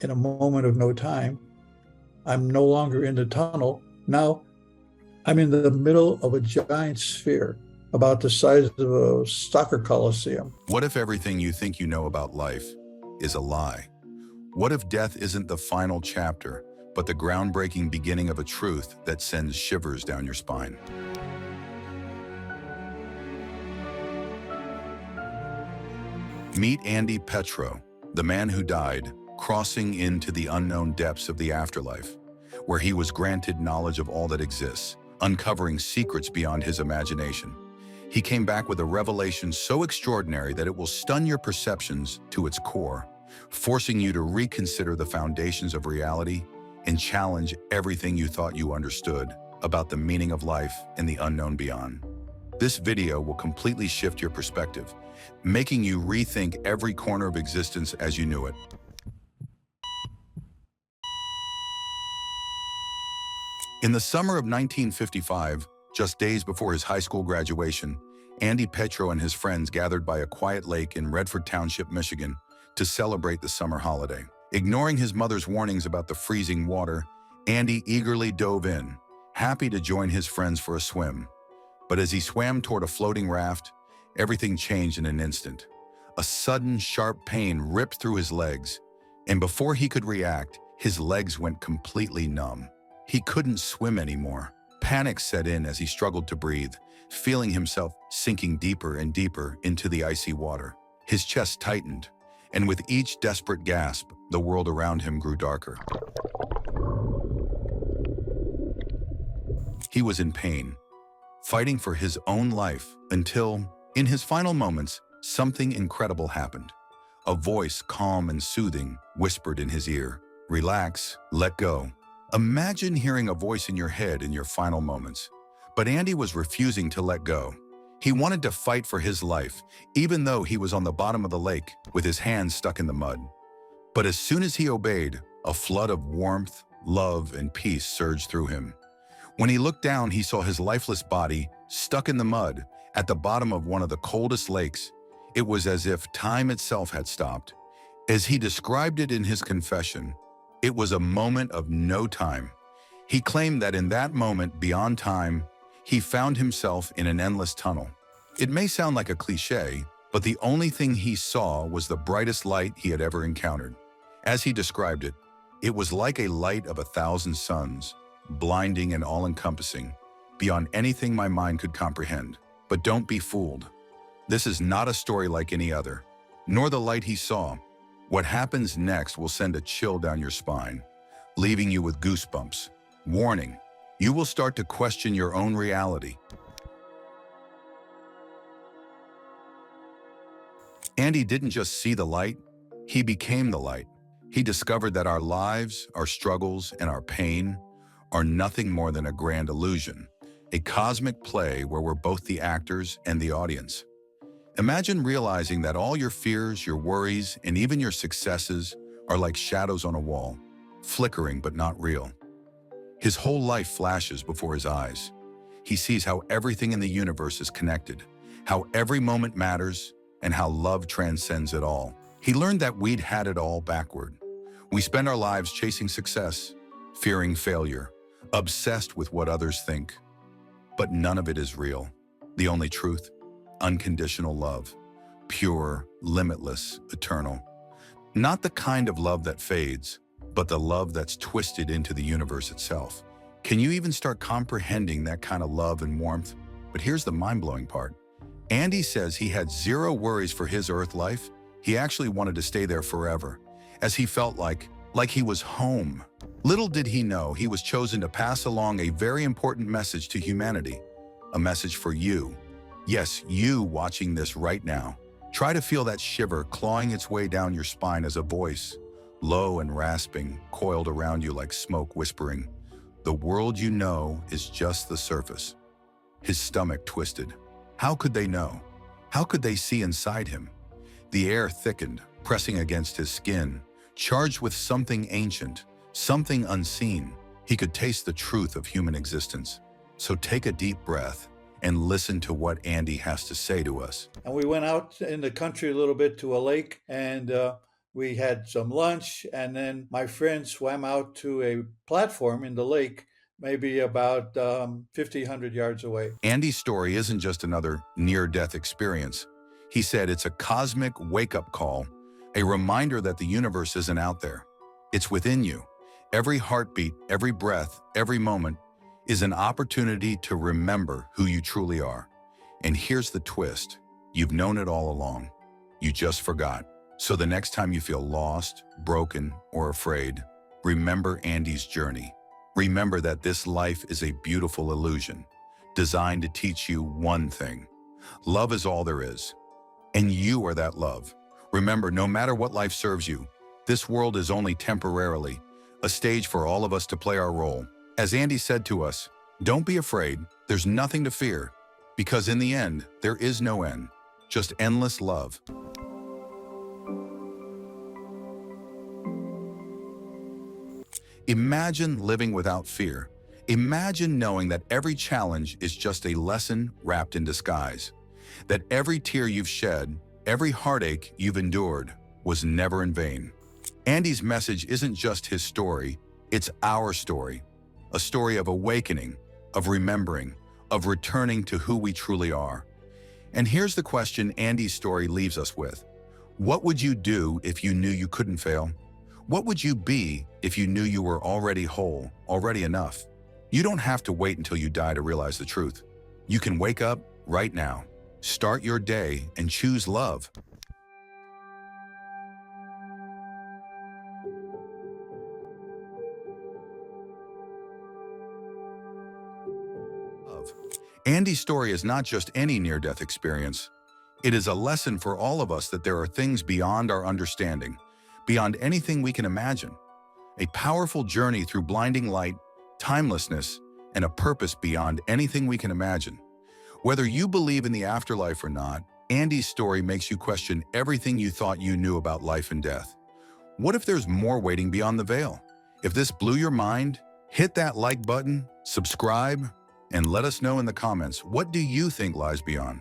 in a moment of no time. I'm no longer in the tunnel. Now I'm in the middle of a giant sphere about the size of a soccer coliseum. What if everything you think you know about life is a lie? What if death isn't the final chapter, but the groundbreaking beginning of a truth that sends shivers down your spine? Meet Andy Petro, the man who died, crossing into the unknown depths of the afterlife, where he was granted knowledge of all that exists, uncovering secrets beyond his imagination. He came back with a revelation so extraordinary that it will stun your perceptions to its core, forcing you to reconsider the foundations of reality and challenge everything you thought you understood about the meaning of life and the unknown beyond. This video will completely shift your perspective, making you rethink every corner of existence as you knew it. In the summer of 1955, just days before his high school graduation, Andy Petro and his friends gathered by a quiet lake in Redford Township, Michigan, to celebrate the summer holiday. Ignoring his mother's warnings about the freezing water, Andy eagerly dove in, happy to join his friends for a swim. But as he swam toward a floating raft, everything changed in an instant. A sudden, sharp pain ripped through his legs, and before he could react, his legs went completely numb. He couldn't swim anymore. Panic set in as he struggled to breathe, feeling himself sinking deeper and deeper into the icy water. His chest tightened, and with each desperate gasp, the world around him grew darker. He was in pain, fighting for his own life until, in his final moments, something incredible happened. A voice, calm and soothing, whispered in his ear, "Relax, let go." Imagine hearing a voice in your head in your final moments. But Andy was refusing to let go. He wanted to fight for his life, even though he was on the bottom of the lake with his hands stuck in the mud. But as soon as he obeyed, a flood of warmth, love, and peace surged through him. When he looked down, he saw his lifeless body stuck in the mud at the bottom of one of the coldest lakes. It was as if time itself had stopped. As he described it in his confession, it was a moment of no time. He claimed that in that moment, beyond time, he found himself in an endless tunnel. It may sound like a cliche, but the only thing he saw was the brightest light he had ever encountered. As he described it, it was like a light of 1,000 suns, blinding and all-encompassing, beyond anything my mind could comprehend. But don't be fooled. This is not a story like any other, nor the light he saw. What happens next will send a chill down your spine, leaving you with goosebumps. Warning, you will start to question your own reality. Andy didn't just see the light, he became the light. He discovered that our lives, our struggles, and our pain are nothing more than a grand illusion, a cosmic play where we're both the actors and the audience. Imagine realizing that all your fears, your worries, and even your successes are like shadows on a wall, flickering but not real. His whole life flashes before his eyes. He sees how everything in the universe is connected, how every moment matters, and how love transcends it all. He learned that we'd had it all backward. We spend our lives chasing success, fearing failure, obsessed with what others think. But none of it is real. The only truth, unconditional love, pure, limitless, eternal. Not the kind of love that fades, but the love that's twisted into the universe itself. Can you even start comprehending that kind of love and warmth? But here's the mind-blowing part. Andy says he had zero worries for his Earth life. He actually wanted to stay there forever, as he felt like he was home. Little did he know he was chosen to pass along a very important message to humanity, a message for you. Yes, you watching this right now. Try to feel that shiver clawing its way down your spine as a voice, low and rasping, coiled around you like smoke, whispering, "The world you know is just the surface." His stomach twisted. How could they know? How could they see inside him? The air thickened, pressing against his skin, charged with something ancient, something unseen. He could taste the truth of human existence. So take a deep breath and listen to what Andy has to say to us. And we went out in the country a little bit to a lake, and We had some lunch, and then my friend swam out to a platform in the lake, maybe about 50, 100 yards away. Andy's story isn't just another near-death experience. He said it's a cosmic wake-up call, a reminder that the universe isn't out there. It's within you. Every heartbeat, every breath, every moment is an opportunity to remember who you truly are. And here's the twist. You've known it all along. You just forgot. So the next time you feel lost, broken, or afraid, remember Andy's journey. Remember that this life is a beautiful illusion, designed to teach you one thing. Love is all there is, and you are that love. Remember, no matter what life serves you, this world is only temporarily a stage for all of us to play our role. As Andy said to us, don't be afraid, there's nothing to fear, because in the end, there is no end, just endless love. Imagine living without fear. Imagine knowing that every challenge is just a lesson wrapped in disguise, that every tear you've shed, every heartache you've endured was never in vain. Andy's message isn't just his story, it's our story. A story of awakening, of remembering, of returning to who we truly are. And here's the question Andy's story leaves us with. What would you do if you knew you couldn't fail? What would you be if you knew you were already whole, already enough? You don't have to wait until you die to realize the truth. You can wake up right now, start your day, and choose love. Andy's story is not just any near-death experience. It is a lesson for all of us that there are things beyond our understanding, beyond anything we can imagine. A powerful journey through blinding light, timelessness, and a purpose beyond anything we can imagine. Whether you believe in the afterlife or not, Andy's story makes you question everything you thought you knew about life and death. What if there's more waiting beyond the veil? If this blew your mind, hit that like button, subscribe, and let us know in the comments, what do you think lies beyond?